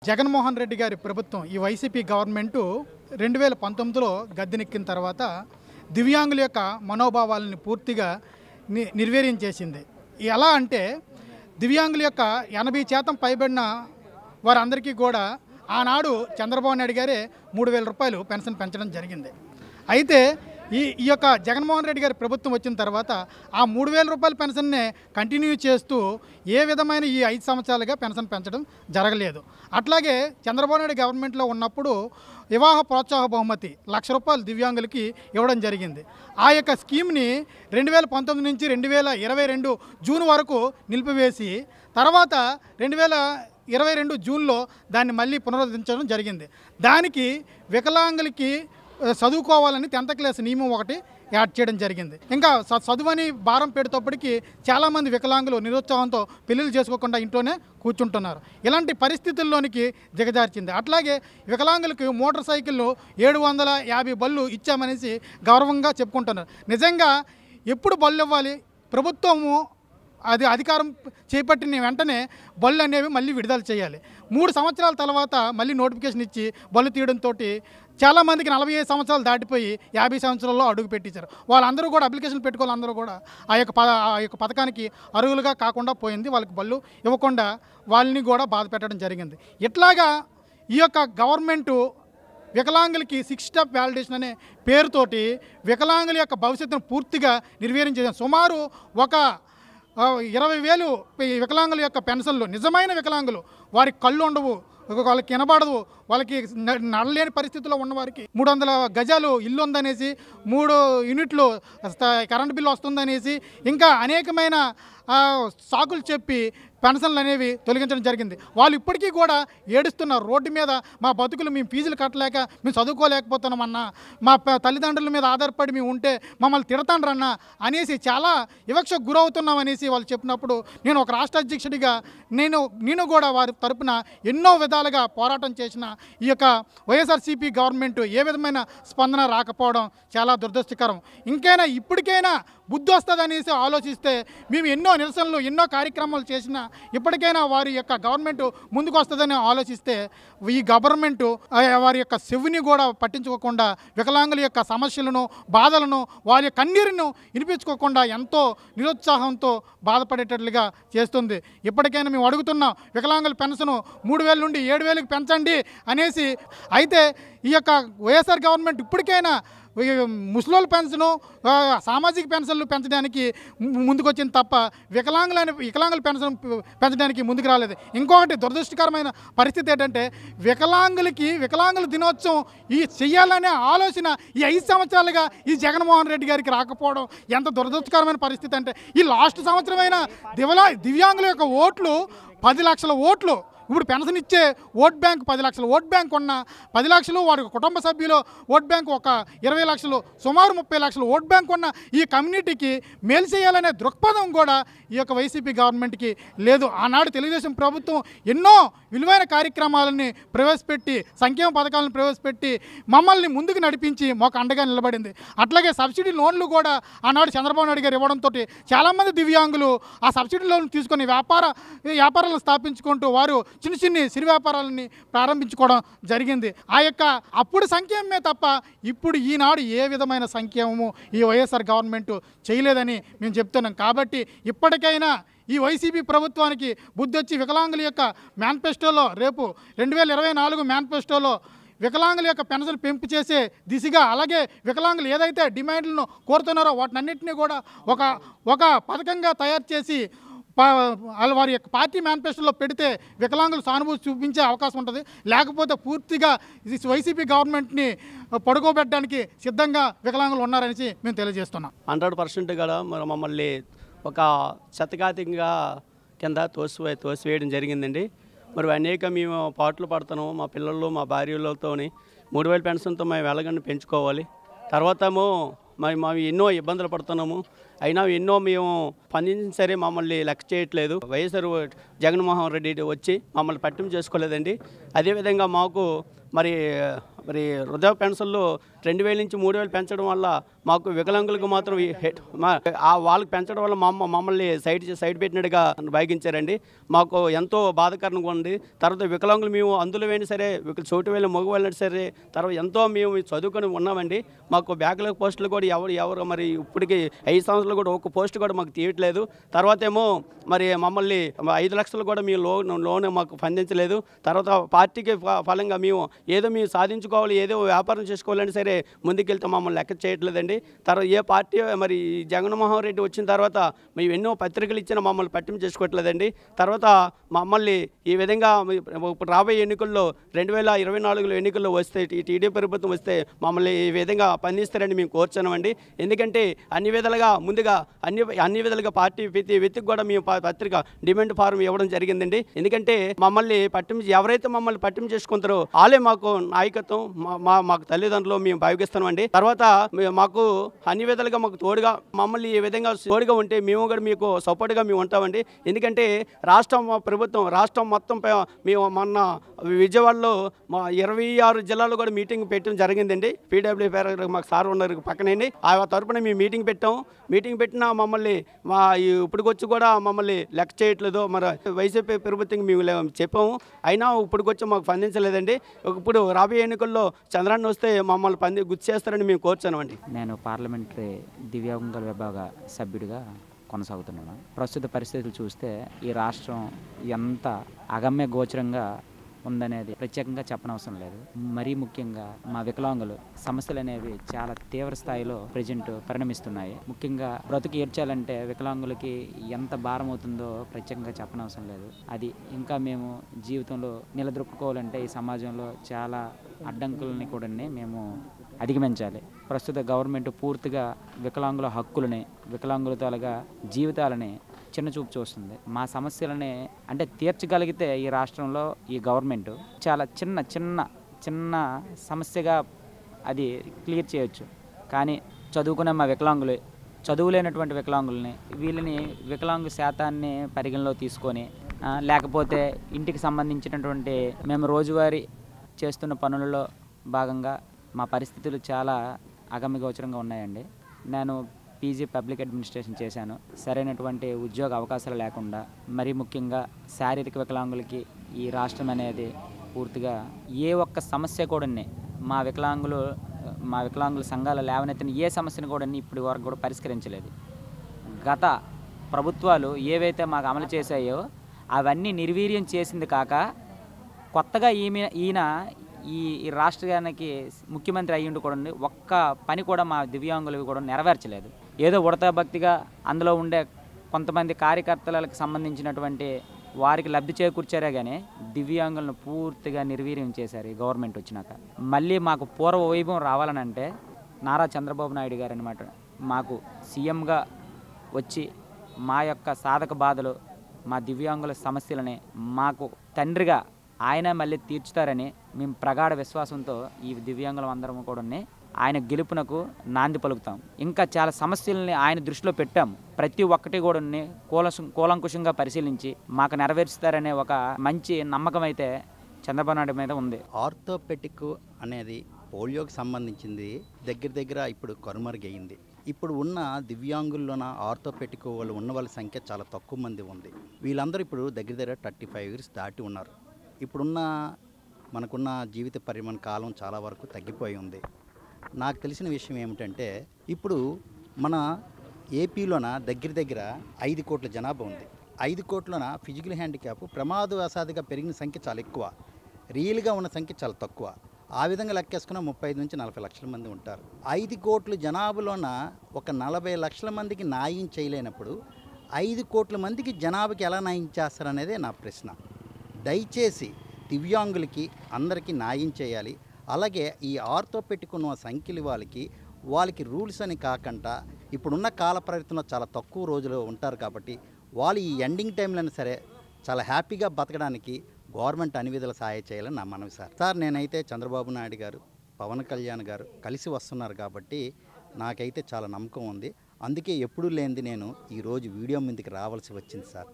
జగన్మోహన్ రెడ్డి గారి ప్రభుత్వం ఈ వైసీపీ గవర్నమెంటు 2019లో గద్దెనెక్కిన తర్వాత దివ్యాంగుల యొక్క మనోభావాలను పూర్తిగా నిర్వీర్యం చేసింది. ఎలా అంటే దివ్యాంగుల యొక్క 80% పైబడిన వారందరికీ కూడా ఆనాడు చంద్రబాబు నాయుడు గారే 3,000 రూపాయలు పెన్షన్ పెంచడం జరిగింది. అయితే ఈ యొక్క జగన్మోహన్ రెడ్డి గారి ప్రభుత్వం వచ్చిన తర్వాత ఆ 3,000 రూపాయల పెన్షన్నే కంటిన్యూ చేస్తూ ఏ విధమైన ఈ 5 సంవత్సరాలుగా పెన్షన్ పెంచడం జరగలేదు. అట్లాగే చంద్రబాబు నాయుడు గవర్నమెంట్లో ఉన్నప్పుడు వివాహ ప్రోత్సాహ బహుమతి 1,00,000 రూపాయలు దివ్యాంగులకి ఇవ్వడం జరిగింది. ఆ యొక్క స్కీమ్ని 2019 నుంచి 2022 జూన్ వరకు నిలిపివేసి తర్వాత 2022 జూన్లో దాన్ని మళ్ళీ పునరుద్ధరించడం జరిగింది. దానికి వికలాంగులకి చదువుకోవాలని 10th క్లాస్ నియమం ఒకటి యాడ్ చేయడం జరిగింది. ఇంకా చదువుని భారం పెడేటప్పటికి చాలామంది వికలాంగులు నిరుత్సాహంతో పెళ్లిళ్ళు చేసుకోకుండా ఇంట్లోనే కూర్చుంటున్నారు. ఇలాంటి పరిస్థితుల్లోనికి దిగజార్చింది. అట్లాగే వికలాంగులకు మోటార్ సైకిళ్ళు 750 బళ్ళు ఇచ్చామనేసి గౌరవంగా చెప్పుకుంటున్నారు. నిజంగా ఎప్పుడు బళ్ళు ఇవ్వాలి? ప్రభుత్వము అది అధికారం చేపట్టిన వెంటనే బళ్ళు అనేవి మళ్ళీ విడుదల చేయాలి. 3 సంవత్సరాల తర్వాత మళ్ళీ నోటిఫికేషన్ ఇచ్చి బళ్ళు తీయడంతో చాలామందికి 45 సంవత్సరాలు దాటిపోయి 50 సంవత్సరాల్లో అడుగు పెట్టించారు. వాళ్ళందరూ కూడా అప్లికేషన్ పెట్టుకోవాలి. అందరూ కూడా ఆ యొక్క పథకానికి అర్హులుగా కాకుండా పోయింది. వాళ్ళకి బళ్ళు ఇవ్వకుండా వాళ్ళని కూడా బాధ పెట్టడం జరిగింది. ఇట్లాగా ఈ యొక్క గవర్నమెంటు వికలాంగులకి 6 స్టెప్ వ్యాలిడేషన్ అనే పేరుతోటి వికలాంగుల యొక్క భవిష్యత్తును పూర్తిగా నిర్వీర్యం చేశారు. సుమారు ఒక 20,000 వికలాంగుల యొక్క పెన్షన్లు, నిజమైన వికలాంగులు, వారికి కళ్ళు ఉండవు, వాళ్ళకి వినబడదు, వాళ్ళకి నడలేని పరిస్థితుల్లో ఉన్నవారికి 300 గజాలు ఇల్లు ఉందనేసి 3 యూనిట్లు కరెంట్ బిల్లు వస్తుందనేసి ఇంకా అనేకమైన సాకులు చెప్పి పెన్షన్లు అనేవి తొలగించడం జరిగింది. వాళ్ళు ఇప్పటికీ కూడా ఏడుస్తున్నారు. రోడ్డు మీద మా బతుకులు మేము ఫీజులు కట్టలేక మేము చదువుకోలేకపోతున్నామన్నా, మా తల్లిదండ్రుల మీద ఆధారపడి మేము ఉంటే మమ్మల్ని తిడతాండ్రన్నా అనేసి చాలా వివక్షకు గురవుతున్నాం అనేసి వాళ్ళు చెప్పినప్పుడు నేను ఒక రాష్ట్ర అధ్యక్షుడిగా నేను కూడా వారి తరపున ఎన్నో విధాలుగా పోరాటం చేసిన ఈ యొక్క వైఎస్ఆర్సీపీ గవర్నమెంట్ ఏ విధమైన స్పందన రాకపోవడం చాలా దురదృష్టకరం. ఇప్పటికైనా బుద్ధి వస్తుందనేసి ఆలోచిస్తే మేము ఎన్నో నిరసనలు ఎన్నో కార్యక్రమాలు చేసినా ఇప్పటికైనా వారి యొక్క గవర్నమెంట్ ముందుకు వస్తుందని ఆలోచిస్తే ఈ గవర్నమెంట్ వారి యొక్క చెవిని కూడా పట్టించుకోకుండా వికలాంగుల యొక్క సమస్యలను బాధలను వారి కన్నీరును వినిపించుకోకుండా ఎంతో నిరుత్సాహంతో బాధపడేటట్లుగా చేస్తుంది. ఇప్పటికైనా మేము అడుగుతున్నాం, వికలాంగుల పెన్షన్ 3,000 నుండి 7,000కి పెంచండి అనేసి. అయితే ఈ యొక్క వైఎస్ఆర్ గవర్నమెంట్ ఇప్పటికైనా ముసలోళ్ళ పెన్షను సామాజిక పెన్షన్లు పెంచడానికి ముందుకొచ్చింది తప్ప వికలాంగుల పెన్షన్ పెంచడానికి ముందుకు రాలేదు. ఇంకొకటి దురదృష్టకరమైన పరిస్థితి ఏంటంటే వికలాంగుల దినోత్సవం చెయ్యాలనే ఆలోచన ఈ 5 సంవత్సరాలుగా ఈ జగన్మోహన్ రెడ్డి గారికి రాకపోవడం ఎంత దురదృష్టకరమైన పరిస్థితి అంటే, ఈ లాస్ట్ సంవత్సరమైన దివ్యాంగుల యొక్క ఓట్లు 10 లక్షల ఓట్లు. ఇప్పుడు పెన్షన్ ఇచ్చే ఓట్ బ్యాంక్ 10 లక్షల ఓట్ బ్యాంక్ ఉన్న 10 లక్షలు వారి కుటుంబ సభ్యులు ఓట్ బ్యాంక్ ఒక 20 లక్షలు, సుమారు 30 లక్షల ఓట్ బ్యాంక్ ఉన్న ఈ కమ్యూనిటీకి మేలు చేయాలనే దృక్పథం కూడా ఈ యొక్క వైసీపీ గవర్నమెంట్కి లేదు. ఆనాడు తెలుగుదేశం ప్రభుత్వం ఎన్నో విలువైన కార్యక్రమాలని ప్రవేశపెట్టి, సంక్షేమ పథకాలను ప్రవేశపెట్టి మమ్మల్ని ముందుకు నడిపించి మాకు అండగా నిలబడింది. అట్లాగే సబ్సిడీ లోన్లు కూడా ఆనాడు చంద్రబాబు నాయుడు గారు ఇవ్వడంతో చాలామంది దివ్యాంగులు ఆ సబ్సిడీ లోన్లు తీసుకొని వ్యాపారాలను స్థాపించుకుంటూ వారు చిన్న సిరి వ్యాపారాలని ప్రారంభించుకోవడం జరిగింది. ఆ యొక్క అప్పుడు సంక్షేమమే తప్ప ఇప్పుడు ఈనాడు ఏ విధమైన సంక్షేమము ఈ వైఎస్ఆర్ గవర్నమెంట్ చేయలేదని మేము చెప్తున్నాం. కాబట్టి ఇప్పటికైనా ఈ వైసీపీ ప్రభుత్వానికి బుద్ధి వచ్చి వికలాంగుల యొక్క మేనిఫెస్టోలో రేపు 2024 మేనిఫెస్టోలో వికలాంగుల యొక్క పెన్షన్ పెంపు చేసే దిశగా, అలాగే వికలాంగులు ఏదైతే డిమాండ్లను కోరుతున్నారో వాటినన్నింటినీ కూడా ఒక పథకంగా తయారు చేసి వారి యొక్క పార్టీ మేనిఫెస్టోలో పెడితే వికలాంగులు సానుభూతి చూపించే అవకాశం ఉంటుంది. లేకపోతే పూర్తిగా వైసీపీ గవర్నమెంట్ని పడుకోబెట్టడానికి సిద్ధంగా వికలాంగులు ఉన్నారనేసి మేము తెలియజేస్తున్నాం. 100% కూడా మమ్మల్ని ఒక శతఘాతంగా కింద తోసివేయడం జరిగిందండి. మేము పాటలు పడుతున్నాము. మా పిల్లలు మా భార్యలతో 3,000 పెన్షన్తో మేము ఎలాగని పెంచుకోవాలి. తర్వాత మేము ఎన్నో ఇబ్బందులు పడుతున్నాము. అయినా ఎన్నో మేము స్పందించిన సరే మమ్మల్ని లెక్క చేయట్లేదు. వైఎస్ఆర్ జగన్మోహన్ రెడ్డి వచ్చి మమ్మల్ని పట్టింపు చేసుకోలేదండి. అదేవిధంగా మాకు మరి మరి వృద్ధా పెన్షన్లు 2000 నుంచి 3000 పెంచడం వల్ల మాకు వికలాంగులకు మాత్రం వాళ్ళకి పెంచడం వల్ల మమ్మల్ని సైడ్ పెట్టినట్టుగా భావించారండి. మాకు ఎంతో బాధాకరంగా ఉంది. తర్వాత వికలాంగులు మేము అందులో అయినా సరే చోటు వెళ్ళి మగ వెళ్ళినా సరే తర్వాత ఎంతో మేము చదువుకొని ఉన్నామండి. మాకు బ్యాక్లాగ్ పోస్టులు కూడా ఎవరు మరి ఇప్పటికి 5 సంవత్సరాలు కూడా ఒక పోస్ట్ కూడా మాకు తీయట్లేదు. తర్వాత ఏమో మరి మమ్మల్ని 5 లక్షలు కూడా మేము లోన్ మాకు స్పందించలేదు. తర్వాత పార్టీకి ఫలంగా మేము ఏదో మేము సాధించుకోవాలి, ఏదో వ్యాపారం చేసుకోవాలని సరే ముందుకెళ్తే మమ్మల్ని లెక్క చేయట్లేదండి. తర్వాత ఏ పార్టీ మరి జగన్మోహన్ రెడ్డి వచ్చిన తర్వాత మేము ఎన్నో పత్రికలు ఇచ్చినా మమ్మల్ని పట్టింపు చేసుకోవట్లేదండి. తర్వాత మమ్మల్ని ఈ విధంగా ఇప్పుడు రాబోయే ఎన్నికల్లో 2024 ఎన్నికల్లో వస్తే టీడీపీ ప్రభుత్వం వస్తే మమ్మల్ని ఈ విధంగా స్పందిస్తారని మేము కోరుచున్నామండి. ఎందుకంటే అన్ని విధాలుగా ముందుగా అన్ని విధాలుగా పార్టీ ప్రతి వ్యక్తికి కూడా మేము పత్రిక డిమాండ్ ఫారం ఇవ్వడం జరిగిందండి. ఎందుకంటే మమ్మల్ని ఎవరైతే మమ్మల్ని పట్టింపు చేసుకుంటారో వాళ్ళే మాకు నాయకత్వం, మాకు తల్లిదండ్రులు మేము భావిస్తున్నామండి. తర్వాత మాకు అన్ని విధాలుగా మాకు తోడుగా మమ్మల్ని ఈ విధంగా తోడుగా ఉంటే మేము కూడా మీకు సపోర్ట్గా మేము ఉంటామండి. ఎందుకంటే రాష్ట్రం మొత్తం మేము మొన్న విజయవాడలో మా 26 జిల్లాలో కూడా మీటింగ్ పెట్టడం జరిగిందండి. పీడబ్ల్యూ మాకు సార్ ఉన్నారు పక్కనండి. ఆ తరపున మేము మీటింగ్ పెట్టాము. మీటింగ్ పెట్టినా మమ్మల్ని ఇప్పటికొచ్చి కూడా మమ్మల్ని లెక్క చేయట్లేదు. మరి వైసీపీ ప్రభుత్వం మేము చెప్పాము, అయినా ఇప్పటికొచ్చి మాకు స్పందించలేదండి. ఇప్పుడు రాబోయే ఎన్నికల్లో చంద్రాన్ని వస్తే మమ్మల్ని గుర్తు చేస్తారని మేము కోరుచున్నామండి. నేను పార్లమెంటరీ దివ్యాంగుల విభాగ సభ్యుడిగా కొనసాగుతున్నాను. ప్రస్తుత పరిస్థితులు చూస్తే ఈ రాష్ట్రం ఎంత అగమ్య గోచరంగా ఉందనేది ప్రత్యేకంగా చెప్పనవసరం లేదు. మరీ ముఖ్యంగా మా వికలాంగులు సమస్యలు అనేవి చాలా తీవ్ర స్థాయిలో ప్రజెంట్ పరిణమిస్తున్నాయి. ముఖ్యంగా బ్రతుకు ఏడ్చాలంటే వికలాంగులకి ఎంత భారం అవుతుందో ప్రత్యేకంగా చెప్పనవసరం లేదు. అది ఇంకా మేము జీవితంలో నిలదొక్కుకోవాలంటే ఈ సమాజంలో చాలా అడ్డంకులని కూడా మేము అధిగమించాలి. ప్రస్తుత గవర్నమెంట్ పూర్తిగా వికలాంగుల హక్కులని, వికలాంగుల తాలూగా జీవితాలని చిన్నచూపు చూస్తుంది. మా సమస్యలని అంటే తీర్చగలిగితే ఈ రాష్ట్రంలో ఈ గవర్నమెంట్ చాలా చిన్న సమస్యగా అది క్లియర్ చేయొచ్చు. కానీ చదువుకునే మా వికలాంగులు, చదువులేనటువంటి వికలాంగుల్ని, వీళ్ళని వికలాంగు శాతాన్ని పరిగణలో తీసుకొని లేకపోతే ఇంటికి సంబంధించినటువంటి మేము రోజువారీ చేస్తున్న పనులలో భాగంగా మా పరిస్థితులు చాలా అగమ్యగోచరంగా ఉన్నాయండి. నేను పీజీ పబ్లిక్ అడ్మినిస్ట్రేషన్ చేశాను. సరైనటువంటి ఉద్యోగ అవకాశాలు లేకుండా, మరీ ముఖ్యంగా శారీరక వికలాంగులకి ఈ రాష్ట్రం అనేది పూర్తిగా ఏ ఒక్క సమస్య కూడా మా వికలాంగుల సంఘాలు లేవనెత్తిన ఏ సమస్యను కూడా ఇప్పటి వరకు కూడా పరిష్కరించలేదు. గత ప్రభుత్వాలు ఏవైతే మాకు అమలు చేశాయో అవన్నీ నిర్వీర్యం చేసింది కాక కొత్తగా ఈయన ఈ రాష్ట్రానికి ముఖ్యమంత్రి అయ్యిండు కూడా ఒక్క పని కూడా మా దివ్యాంగులు కూడా నెరవేర్చలేదు. ఏదో ఉడతా భక్తిగా అందులో ఉండే కొంతమంది కార్యకర్తలకు సంబంధించినటువంటి వారికి లబ్ధి చేకూర్చారే కానీ దివ్యాంగులను పూర్తిగా నిర్వీర్యం చేశారు ఈ గవర్నమెంట్ వచ్చినాక. మళ్ళీ మాకు పూర్వ వైభవం రావాలనంటే నారా చంద్రబాబు నాయుడు గారు అనమాట మాకు సీఎంగా వచ్చి మా యొక్క సాధక బాధలు, మా దివ్యాంగుల సమస్యలని మాకు తండ్రిగా ఆయన మళ్ళీ తీర్చుతారని మేము ప్రగాఢ విశ్వాసంతో ఈ దివ్యాంగులం అందరం కూడా ఆయన గెలుపునకు నాంది పలుకుతాం. ఇంకా చాలా సమస్యల్ని ఆయన దృష్టిలో పెట్టాము. ప్రతి ఒక్కటి కూడా కూలంకుషంగా పరిశీలించి మాకు నెరవేర్చుతారనే ఒక మంచి నమ్మకం అయితే చంద్రబాబు నాయుడు మీద ఉంది. ఆర్థోపెటిక్ అనేది పోలియోకి సంబంధించింది దగ్గర ఇప్పుడు కనుమరుగయ్యింది. ఇప్పుడు ఉన్న దివ్యాంగుల్లోన ఆర్థోపెటిక్ వాళ్ళు ఉన్న వాళ్ళ సంఖ్య చాలా తక్కువ మంది ఉంది. వీళ్ళందరూ ఇప్పుడు దగ్గర 35 ఇయర్స్ దాటి ఉన్నారు. ఇప్పుడున్న మనకున్న జీవిత పరిమాణ కాలం చాలా వరకు తగ్గిపోయి ఉంది. నాకు తెలిసిన విషయం ఏమిటంటే ఇప్పుడు మన ఏపీలోన దగ్గర 5 కోట్ల జనాభా ఉంది. 5 కోట్లన ఫిజికల్ హ్యాండిక్యాప్ ప్రమాదవశాత్తుగా పెరిగిన సంఖ్య చాలా ఎక్కువ, రియల్గా ఉన్న సంఖ్య చాలా తక్కువ. ఆ విధంగా లెక్కేసుకున్న 35 నుంచి 40 లక్షల మంది ఉంటారు. 5 కోట్ల జనాభాలోన ఒక 40 లక్షల మందికి న్యాయం చేయలేనప్పుడు 5 కోట్ల మందికి జనాభాకి ఎలా న్యాయం చేస్తారనేదే నా ప్రశ్న. దయచేసి దివ్యాంగులకి అందరికీ న్యాయం చేయాలి. అలాగే ఈ ఆర్థోపెటిక్ ఉన్న సంఖ్యలు వాళ్ళకి రూల్స్ అని కాకుండా ఇప్పుడున్న కాల పరిమితిలో చాలా తక్కువ రోజులు ఉంటారు కాబట్టి వాళ్ళు ఈ ఎండింగ్ టైంలోనే సరే చాలా హ్యాపీగా బతకడానికి గవర్నమెంట్ అన్ని విధాలు సహాయం చేయాలని నా మనవి సార్. నేనైతే చంద్రబాబు నాయుడు గారు, పవన్ కళ్యాణ్ గారు కలిసి వస్తున్నారు కాబట్టి నాకైతే చాలా నమ్మకం ఉంది. అందుకే ఎప్పుడూ లేనిది నేను ఈరోజు వీడియో ముందుకు రావాల్సి వచ్చింది సార్.